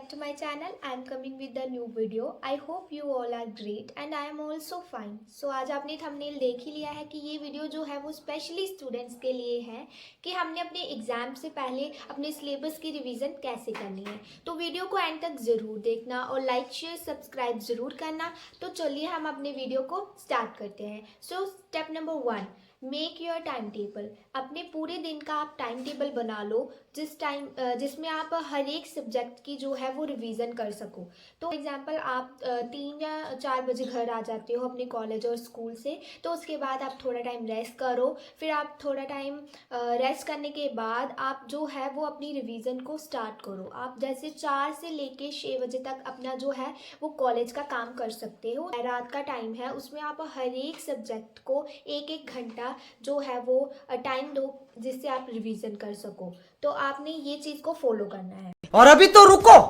back to my channel. I am coming with the new video. I hope you all are great and I am also fine. So आज आपने thumbnail देख ही लिया है कि ये video जो है वो स्पेशली स्टूडेंट्स के लिए है कि हमने अपने एग्जाम से पहले अपने सिलेबस की रिवीजन कैसे करनी है। तो वीडियो को एंड तक ज़रूर देखना और लाइक शेयर सब्सक्राइब ज़रूर करना। तो चलिए हम अपने वीडियो को स्टार्ट करते हैं। So step number 1, make your time table. अपने पूरे दिन का आप टाइम टेबल बना लो जिसमें आप हर एक सब्जेक्ट की जो है वो रिवीजन कर सको। तो एग्जांपल आप 3 या 4 बजे घर आ जाते हो अपने कॉलेज और स्कूल से, तो उसके बाद आप थोड़ा टाइम रेस्ट करो। फिर आप थोड़ा टाइम रेस्ट करने के बाद आप जो है वो अपनी रिवीजन को स्टार्ट करो। आप जैसे 4 से लेके 6 बजे तक अपना जो है वो कॉलेज का काम कर सकते हो। रात का टाइम है, उसमें आप हर एक सब्जेक्ट को एक एक घंटा जो है वो टाइम दो जिससे आप रिवीजन कर सको। तो आपने ये चीज को फॉलो करना है। और अभी तो रुको,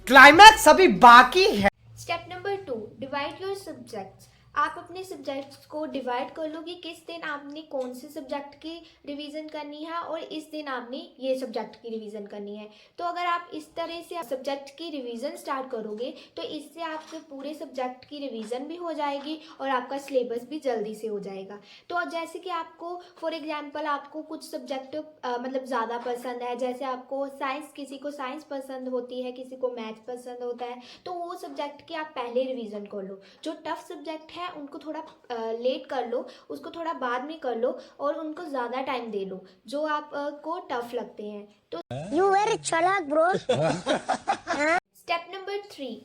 क्लाइमैक्स अभी बाकी है। Step number 2, divide your subjects. आप अपने सब्जेक्ट्स को डिवाइड कर लो कि किस दिन आपने कौन से सब्जेक्ट की रिवीजन करनी है और इस दिन आपने ये सब्जेक्ट की रिवीजन करनी है। तो अगर आप इस तरह से सब्जेक्ट की रिवीजन स्टार्ट करोगे तो इससे आपके पूरे सब्जेक्ट की रिवीजन भी हो जाएगी और आपका सिलेबस भी जल्दी से हो जाएगा। तो जैसे कि आपको फॉर एग्जांपल आपको कुछ सब्जेक्ट मतलब ज़्यादा पसंद है, जैसे आपको साइंस, किसी को साइंस पसंद होती है, किसी को मैथ पसंद होता है, तो वो सब्जेक्ट की आप पहले रिवीजन कर लो। जो टफ सब्जेक्ट है उनको थोड़ा लेट कर लो, उसको थोड़ा बाद में कर लो और उनको ज़्यादा टाइम दे लो जो आपको टफ लगते हैं। तो You very चालाक bro. Step number 3,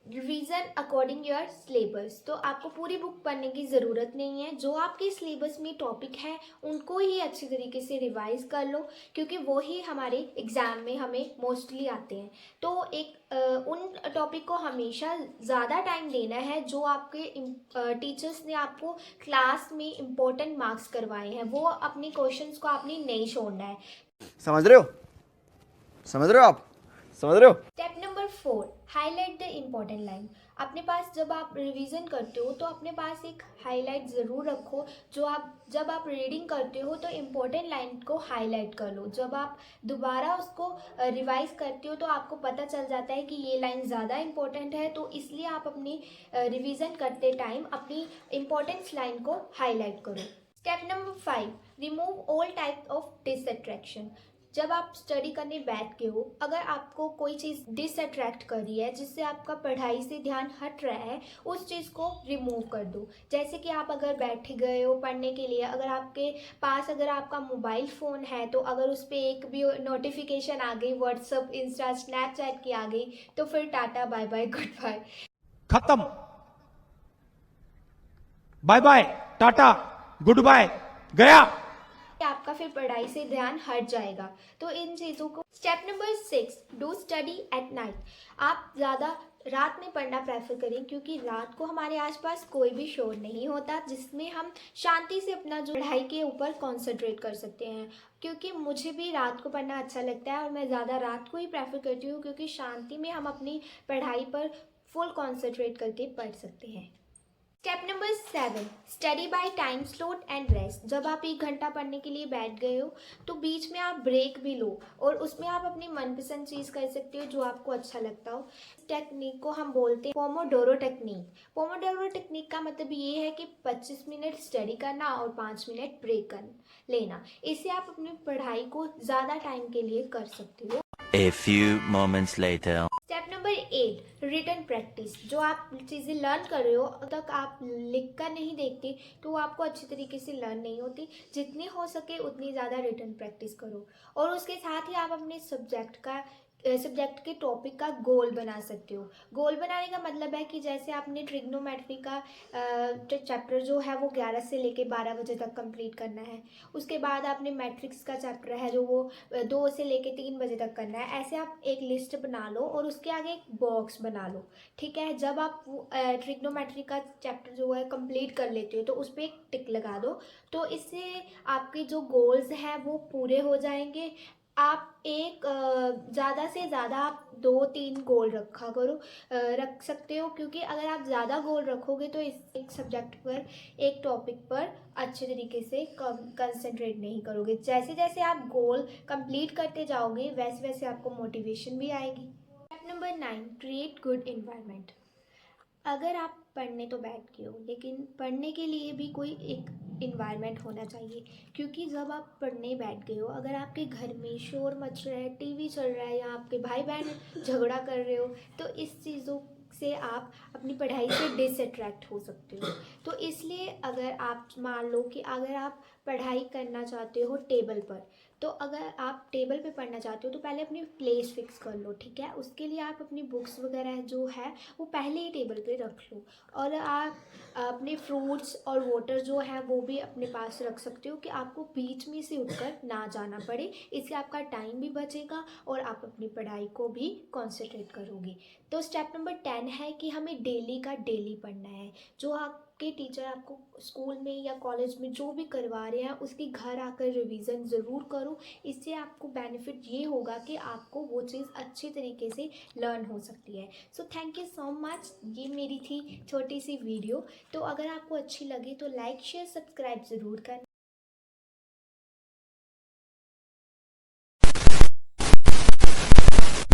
revision according your syllabus. तो आपको पूरी बुक पढ़ने की ज़रूरत नहीं है, जो आपके सिलेबस में टॉपिक है उनको ही अच्छी तरीके से रिवाइज कर लो क्योंकि वो ही हमारे एग्ज़ाम में हमें मोस्टली आते हैं। तो उन टॉपिक को हमेशा ज़्यादा टाइम देना है जो आपके टीचर्स ने आपको क्लास में इम्पोर्टेंट मार्क्स करवाए हैं, वो अपने क्वेश्चंस को आपने नहीं छोड़ना है। समझ रहे हो आप समझ रहे हो। Step number 4, highlight the important line. अपने पास जब आप रिवीजन करते हो तो अपने पास एक हाईलाइट ज़रूर रखो। जब आप रीडिंग करते हो तो इम्पोर्टेंट लाइन को हाईलाइट कर लो। जब आप दोबारा उसको रिवाइज करते हो तो आपको पता चल जाता है कि ये लाइन ज़्यादा इम्पोर्टेंट है, तो इसलिए आप अपनी रिवीजन करते टाइम अपनी इम्पोर्टेंस लाइन को हाईलाइट करो। Step number 5, remove all type of distraction. जब आप स्टडी करने बैठ के हो, अगर आपको कोई चीज़ डिसअट्रैक्ट कर रही है जिससे आपका पढ़ाई से ध्यान हट रहा है, उस चीज़ को रिमूव कर दो। जैसे कि आप अगर बैठ गए हो पढ़ने के लिए, अगर आपके पास अगर आपका मोबाइल फ़ोन है तो अगर उस पर एक भी नोटिफिकेशन आ गई, व्हाट्सअप, इंस्टा, स्नैपचैट की आ गई, तो फिर tata bye bye good bye, खत्म, bye bye tata good bye, गया। आपका फिर पढ़ाई से ध्यान हट जाएगा। तो इन चीज़ों को। Step number 6, do study at night. आप ज़्यादा रात में पढ़ना प्रेफर करें क्योंकि रात को हमारे आसपास कोई भी शोर नहीं होता जिसमें हम शांति से अपना जो पढ़ाई के ऊपर कंसंट्रेट कर सकते हैं। क्योंकि मुझे भी रात को पढ़ना अच्छा लगता है और मैं ज़्यादा रात को ही प्रेफर करती हूँ क्योंकि शांति में हम अपनी पढ़ाई पर फुल कंसंट्रेट करके पढ़ सकते हैं। Step number 7, study by time slot and rest. जब आप 1 घंटा पढ़ने के लिए बैठ गए हो तो बीच में आप ब्रेक भी लो और उसमें आप अपनी मनपसंद चीज़ कर सकते हो जो आपको अच्छा लगता हो। इस टेक्निक को हम बोलते हैं पोमोडोरो टेक्निक। पोमोडोरो टेक्निक का मतलब ये है कि 25 मिनट स्टडी करना और 5 मिनट ब्रेक कर लेना। इससे आप अपनी पढ़ाई को ज़्यादा टाइम के लिए कर सकते हो। A few moments later. Step number 8, written practice. जो आप चीज़ें लर्न कर रहे हो तक आप लिख कर नहीं देखते तो वो आपको अच्छी तरीके से लर्न नहीं होती। जितनी हो सके उतनी ज़्यादा रिटन प्रैक्टिस करो और उसके साथ ही आप अपने सब्जेक्ट के टॉपिक का गोल बना सकते हो। गोल बनाने का मतलब है कि जैसे आपने ट्रिग्नोमेट्री का चैप्टर जो है वो 11 से लेके 12 बजे तक कंप्लीट करना है। उसके बाद आपने मैट्रिक्स का चैप्टर है जो वो 2 से लेके 3 बजे तक करना है। ऐसे आप एक लिस्ट बना लो और उसके आगे एक बॉक्स बना लो, ठीक है। जब आप ट्रिग्नोमेट्री का चैप्टर जो है कंप्लीट कर लेते हो तो उस पर एक टिक लगा दो। तो इससे आपके जो गोल्स हैं वो पूरे हो जाएंगे। आप ज़्यादा से ज़्यादा आप 2-3 गोल रख सकते हो क्योंकि अगर आप ज़्यादा गोल रखोगे तो इस एक सब्जेक्ट पर, एक टॉपिक पर अच्छे तरीके से कंसंट्रेट नहीं करोगे। जैसे जैसे आप गोल कंप्लीट करते जाओगे वैसे वैसे आपको मोटिवेशन भी आएगी। Step number 9, create good environment. अगर आप पढ़ने तो बैठ गए हो, लेकिन पढ़ने के लिए भी कोई एक इन्वायरमेंट होना चाहिए, क्योंकि जब आप पढ़ने बैठ गए हो, अगर आपके घर में शोर मच रहा है, टीवी चल रहा है, या आपके भाई बहन झगड़ा कर रहे हो, तो इस चीज़ों से आप अपनी पढ़ाई से डिसअट्रैक्ट हो सकते हो। तो इसलिए अगर आप मान लो कि अगर आप पढ़ाई करना चाहते हो टेबल पर, तो अगर आप टेबल पे पढ़ना चाहते हो तो पहले अपनी प्लेस फिक्स कर लो, ठीक है। उसके लिए आप अपनी बुक्स वगैरह जो है वो पहले ही टेबल पे रख लो, और आप अपने फ्रूट्स और वाटर जो है वो भी अपने पास रख सकते हो, कि आपको बीच में से उठकर ना जाना पड़े। इससे आपका टाइम भी बचेगा और आप अपनी पढ़ाई को भी कॉन्सेंट्रेट करोगे। तो स्टेप नंबर 10 है कि हमें डेली का डेली पढ़ना है। जो आपके टीचर आपको स्कूल में या कॉलेज में जो भी करवा रहे हैं उसकी घर आकर रिवीजन ज़रूर करो। इससे आपको बेनिफिट ये होगा कि आपको वो चीज़ अच्छे तरीके से लर्न हो सकती है। So thank you so much. ये मेरी थी छोटी सी वीडियो। तो अगर आपको अच्छी लगी तो लाइक शेयर सब्सक्राइब ज़रूर करना।